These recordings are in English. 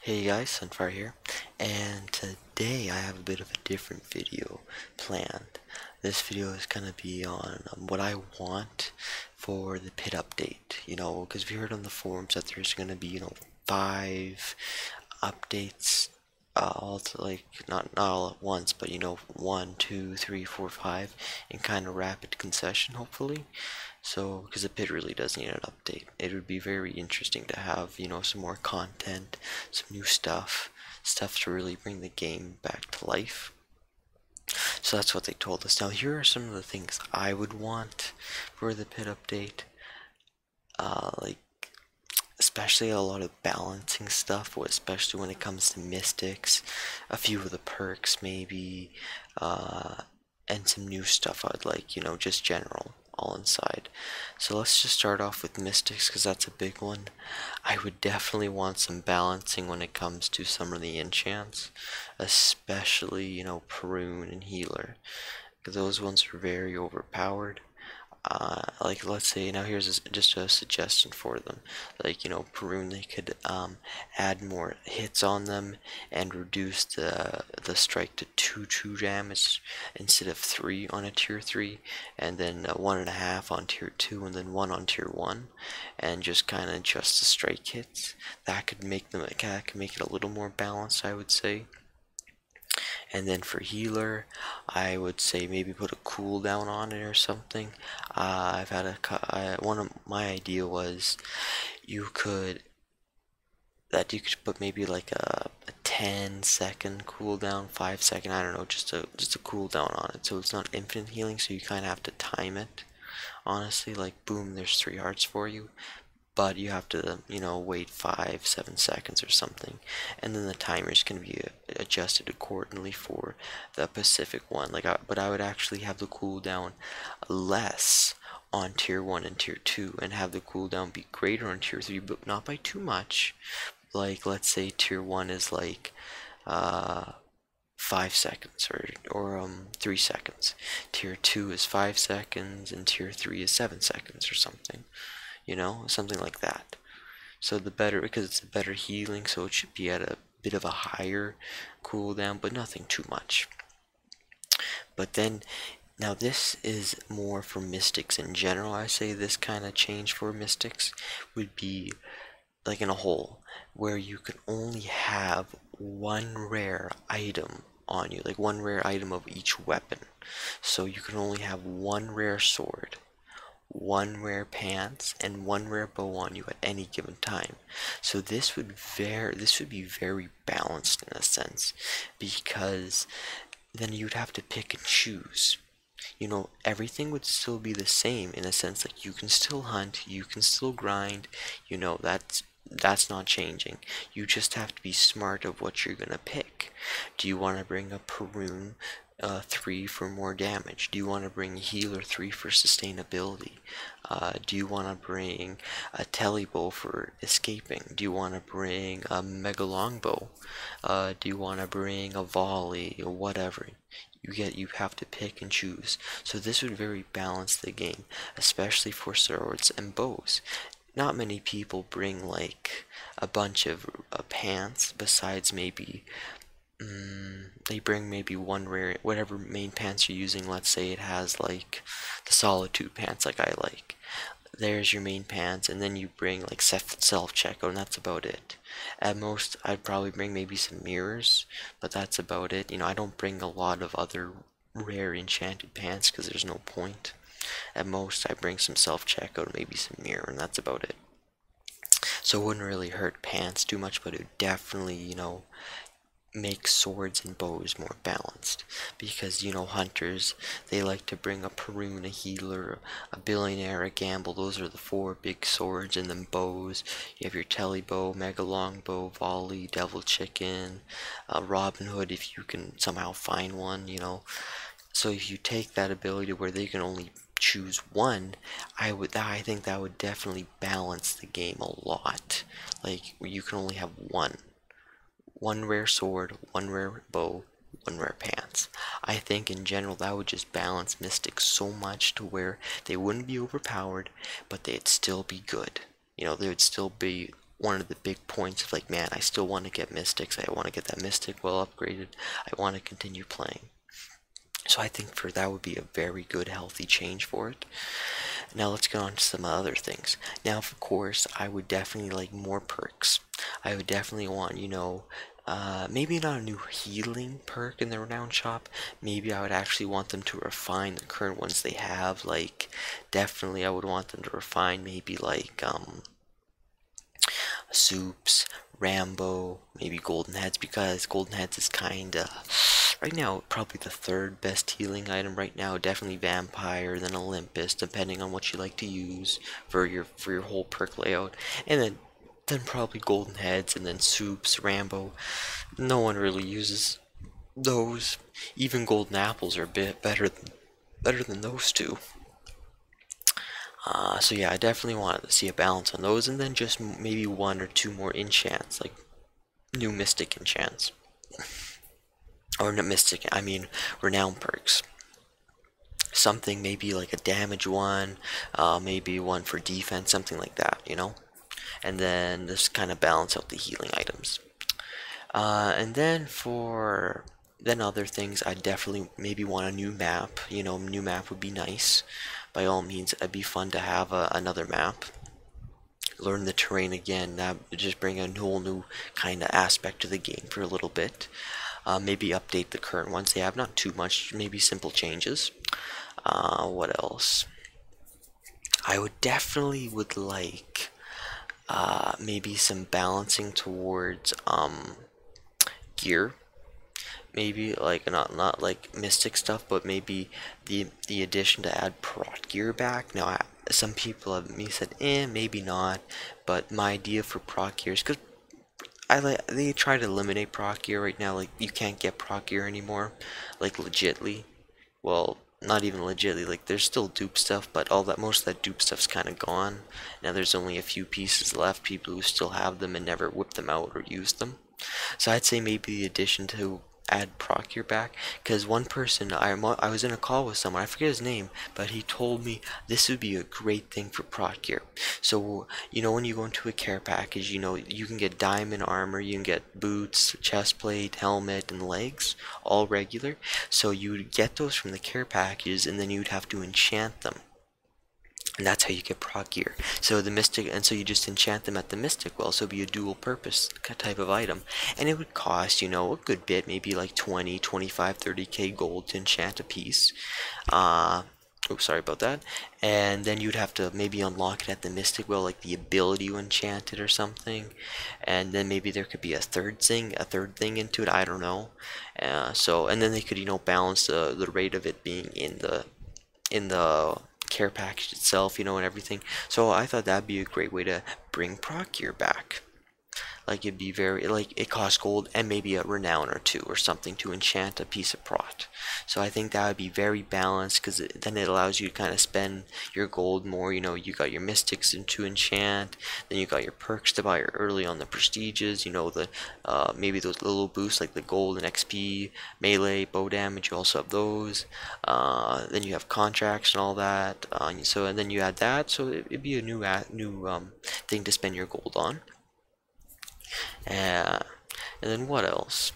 Hey guys, Sunfire here, and today I have a bit of a different video planned. This video is going to be on what I want for the pit update, because we heard on the forums that there's going to be, 5 updates, all to, like, not all at once, but 1, 2, 3, 4, 5, in kind of rapid concession, hopefully. So, because the pit really does need an update. It would be very interesting to have, some more content, some new stuff to really bring the game back to life. So that's what they told us. Now, here are some of the things I would want for the pit update. Like, especially a lot of balancing stuff, especially when it comes to mystics, a few of the perks maybe, and some new stuff I'd like, just general, all inside. So let's just start off with mystics, because that's a big one. I would definitely want some balancing when it comes to some of the enchants, especially, Prune and Healer, because those ones are very overpowered. Like, let's say, now here's just a suggestion for them. Like, Perun, they could add more hits on them and reduce the strike to 2 true damage instead of 3 on a tier 3, and then 1.5 on tier 2, and then 1 on tier 1, and just kind of adjust the strike hits. That could make it a little more balanced, I would say. And then for healer, I would say maybe put a cooldown on it or something. I've had one of my idea was you could put maybe like a 10-second cooldown, 5-second, I don't know, just a cooldown on it, so it's not infinite healing. So you kind of have to time it. Honestly, like, boom, there's 3 hearts for you, but you have to, wait 5-7 seconds or something, and then the timers can be adjusted accordingly for the Pacific one. But I would actually have the cooldown less on tier 1 and tier 2, and have the cooldown be greater on tier 3, but not by too much. Like, let's say tier 1 is like 5 seconds, or 3 seconds. Tier 2 is 5 seconds, and tier 3 is 7 seconds or something. Something like that. So the better, because it's a better healing, so it should be at a bit of a higher cooldown, but nothing too much. But then, now this is more for mystics in general. I say this kind of change for mystics would be like in a hole, where you can only have one rare item on you, like one rare item of each weapon. So you can only have one rare sword, one rare pants, and one rare bow on you at any given time. So this would be very balanced in a sense, because then you'd have to pick and choose. Everything would still be the same in a sense. Like, you can still hunt, you can still grind, that's not changing. You just have to be smart of what you're gonna pick. Do you want to bring a Perun 3 for more damage? Do you want to bring healer 3 for sustainability? Do you want to bring a telebow for escaping? Do you want to bring a mega longbow? Do you want to bring a volley, or whatever? You have to pick and choose. So this would very balance the game, especially for swords and bows. Not many people bring like a bunch of pants, besides maybe they bring maybe one rare, whatever main pants you're using. Let's say it has like the solitude pants, like I like. There's your main pants, and then you bring like self-checkout, and that's about it. At most, I'd probably bring maybe some mirrors, but that's about it. I don't bring a lot of other rare enchanted pants, because there's no point. At most, I bring some self-checkout, maybe some mirror, and that's about it. So it wouldn't really hurt pants too much, but it would definitely, make swords and bows more balanced, because hunters, they like to bring a Perun, a healer, a billionaire, a gamble. Those are the 4 big swords. And then bows, you have your telebow, mega longbow, volley, devil chicken, Robin Hood, if you can somehow find one. So if you take that ability where they can only choose one, I think that would definitely balance the game a lot. Like, you can only have one rare sword, one rare bow, one rare pants. I think in general that would just balance mystics so much to where they wouldn't be overpowered, but they'd still be good. They would still be one of the big points of like, man, I still want to get mystics. I want to get that mystic well upgraded. I want to continue playing. So I think for that would be a very good healthy change for it. Now let's get on to some other things. Now of course I would definitely like more perks. I would definitely want, you know, maybe not a new healing perk in the renown shop. Maybe I would actually want them to refine the current ones they have. Like definitely I would want them to refine maybe like soups, Rambo, maybe golden heads, because golden heads is kinda right now probably the third best healing item right now. Definitely vampire, then Olympus, depending on what you like to use for your whole perk layout, and then probably golden heads, and then soups, Rambo. No one really uses those. Even golden apples are a bit better than those two. So yeah, I definitely wanted to see a balance on those, and then just maybe one or two more enchants, like new mystic enchants. Or not mystic, I mean renown perks. Something maybe like a damage one, maybe one for defense, something like that, you know? And then just kind of balance out the healing items. And then for then other things, I definitely maybe want a new map. You know, new map would be nice. By all means, it'd be fun to have another map. Learn the terrain again. That would just bring a whole new kind of aspect to the game for a little bit. Maybe update the current ones they have, not too much, maybe simple changes. What else? I would definitely would like maybe some balancing towards gear. Maybe like not like mystic stuff, but maybe the addition to add prot gear back. Now some people have me said maybe not, but my idea for prot gear is because they try to eliminate proc gear right now. Like you can't get proc gear anymore, like legitly. Well, not even legitly. Like there's still dupe stuff, but most of that dupe stuff's kind of gone. Now there's only a few pieces left. People who still have them and never whip them out or use them. So I'd say maybe the addition to add proc gear back, because one person I was in a call with someone, I forget his name, but he told me this would be a great thing for proc gear. So you know, when you go into a care package, you know, you can get diamond armor, you can get boots, chest plate, helmet, and legs, all regular. So you would get those from the care packages, and then you'd have to enchant them. And that's how you get proc gear. So the mystic, and so you just enchant them at the mystic well, so it'd be a dual purpose type of item. And it would cost, you know, a good bit, maybe like 20, 25, 30k gold to enchant a piece. Oops, sorry about that. And then you'd have to maybe unlock it at the mystic well, like the ability to enchant it or something. And then maybe there could be a third thing into it, I don't know. And then they could, you know, balance the rate of it being in the care package itself, you know, and everything. So I thought that'd be a great way to bring proc gear back. Like it'd be very, like it costs gold and maybe a renown or two or something to enchant a piece of prot. So I think that would be very balanced, because then it allows you to kind of spend your gold more. You know, you got your mystics to enchant, then you got your perks to buy early on the prestiges. You know, the maybe those little boosts like the gold and XP, melee, bow damage. You also have those. Then you have contracts and all that. And then you add that, so it'd be a new thing to spend your gold on. And then what else?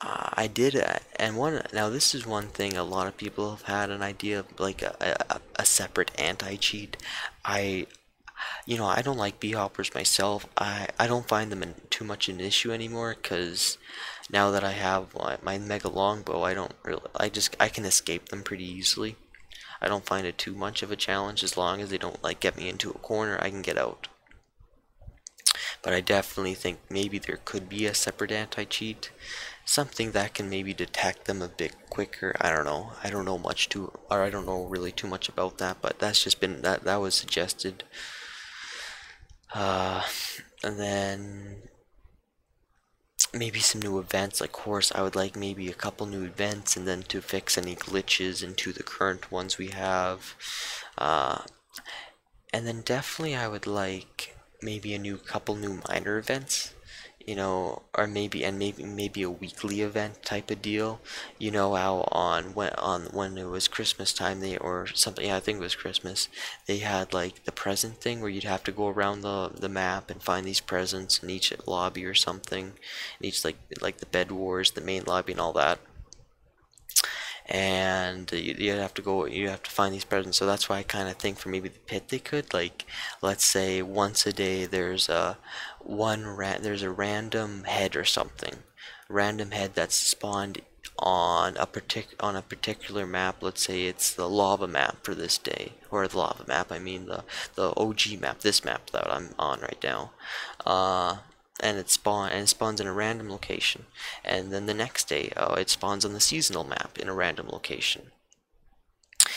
I did, now this is one thing a lot of people have had an idea of, like a separate anti-cheat. You know, I don't like bee-hoppers myself. I don't find them too much an issue anymore, because now that I have my mega longbow, I can escape them pretty easily. I don't find it too much of a challenge. As long as they don't like get me into a corner, I can get out. But I definitely think maybe there could be a separate anti-cheat, something that can maybe detect them a bit quicker. I don't know. I don't know really too much about that, but that's just been that was suggested. And then maybe some new events. Like course, I would like maybe a couple new events, and then to fix any glitches into the current ones we have. And then definitely I would like maybe a couple new minor events. you know, or maybe a weekly event type of deal. You know how when it was Christmas time, they or something, yeah, I think it was Christmas, they had like the present thing where you'd have to go around the map and find these presents in each lobby or something, in each like the bed wars, the main lobby and all that. And you have to find these presents. So that's why I kind of think for maybe the pit they could, like, let's say once a day there's a random head or something, random head that's spawned on a particular map. Let's say it's the lava map for this day, or the lava map, I mean the OG map, this map that I'm on right now. uh and it spawns in a random location, and then the next day it spawns on the seasonal map in a random location.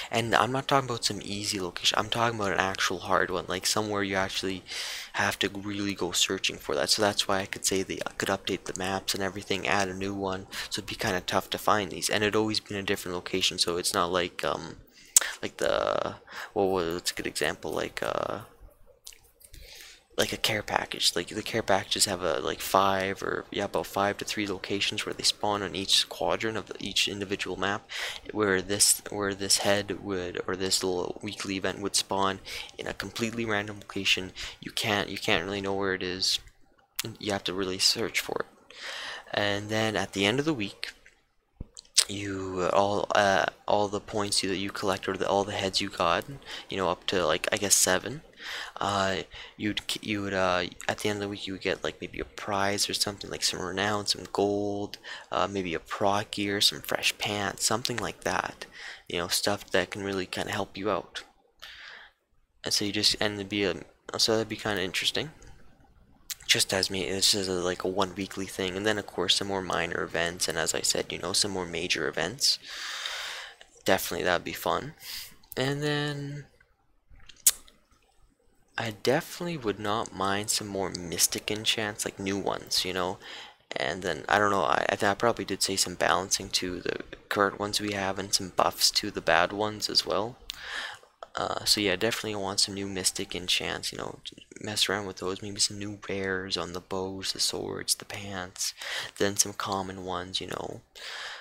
And I'm not talking about some easy location, I'm talking about an actual hard one, like somewhere you actually have to really go searching for that. So that's why I could say they could update the maps and everything, add a new one, so it'd be kind of tough to find these, and it'd always be in a different location. So it's not like the, what was, it's a good example, like a care package. Like the care packages have a like five, or yeah, about 5 to 3 locations where they spawn on each quadrant of each individual map. Where this head would, or this little weekly event would spawn in a completely random location. You can't really know where it is. You have to really search for it. And then at the end of the week, you all the points that you collect, or all the heads you got, you know, up to like I guess 7. uh you would at the end of the week you would get like maybe a prize or something, like some renown, some gold, maybe a proc gear, some fresh pants, something like that, you know, stuff that can really kind of help you out. And so you just, and it'd be a, so that'd be kind of interesting. Just as me, this is like a 1 weekly thing, and then of course some more minor events, and as I said, you know, some more major events. Definitely that'd be fun. And then I definitely would not mind some more mystic enchants, like new ones, you know. And then I don't know, I probably did say some balancing to the current ones we have, and some buffs to the bad ones as well. So yeah, definitely want some new mystic enchants, you know, mess around with those, maybe some new rares on the bows, the swords, the pants, then some common ones, you know.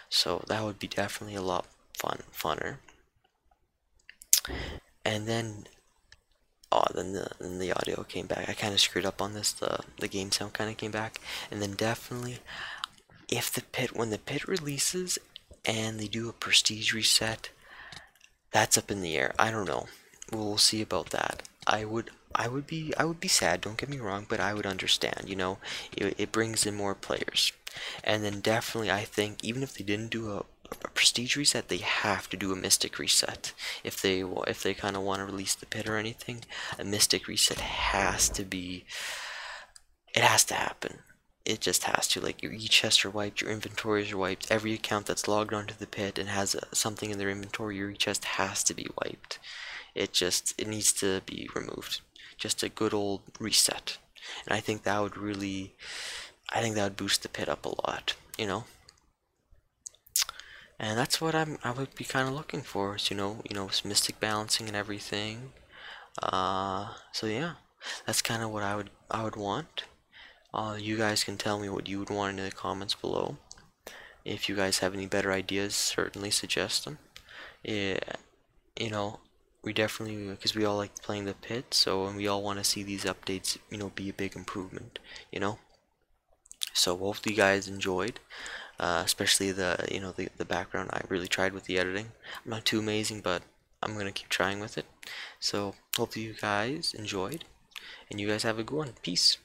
So that would be definitely a lot funner. And then, oh, then the audio came back. I kind of screwed up on this. The game sound kind of came back. And then definitely, if the pit, when the pit releases and they do a prestige reset, that's up in the air. I don't know. We'll see about that. I would be sad, don't get me wrong, but I would understand, you know. It brings in more players. And then definitely I think even if they didn't do a prestige reset, they have to do a mystic reset. If they kind of want to release the pit or anything, a mystic reset has to be, it has to happen. It just has to. Like, your e-chests are wiped, your inventories are wiped. Every account that's logged onto the pit and has something in their inventory, your e-chest has to be wiped. It needs to be removed. Just a good old reset. And I think that would really, I think that would boost the pit up a lot, you know. And that's what I would be kind of looking for, is, you know, some mystic balancing and everything. So yeah, that's kind of what I would want. You guys can tell me what you would want in the comments below. If you guys have any better ideas, certainly suggest them. Yeah, you know, we definitely, because we all like playing the pit, so, and we all want to see these updates, you know, be a big improvement, you know. So hopefully you guys enjoyed, especially the, you know, the background. I really tried with the editing. I'm not too amazing, but I'm gonna keep trying with it. So hopefully you guys enjoyed, and you guys have a good one. Peace.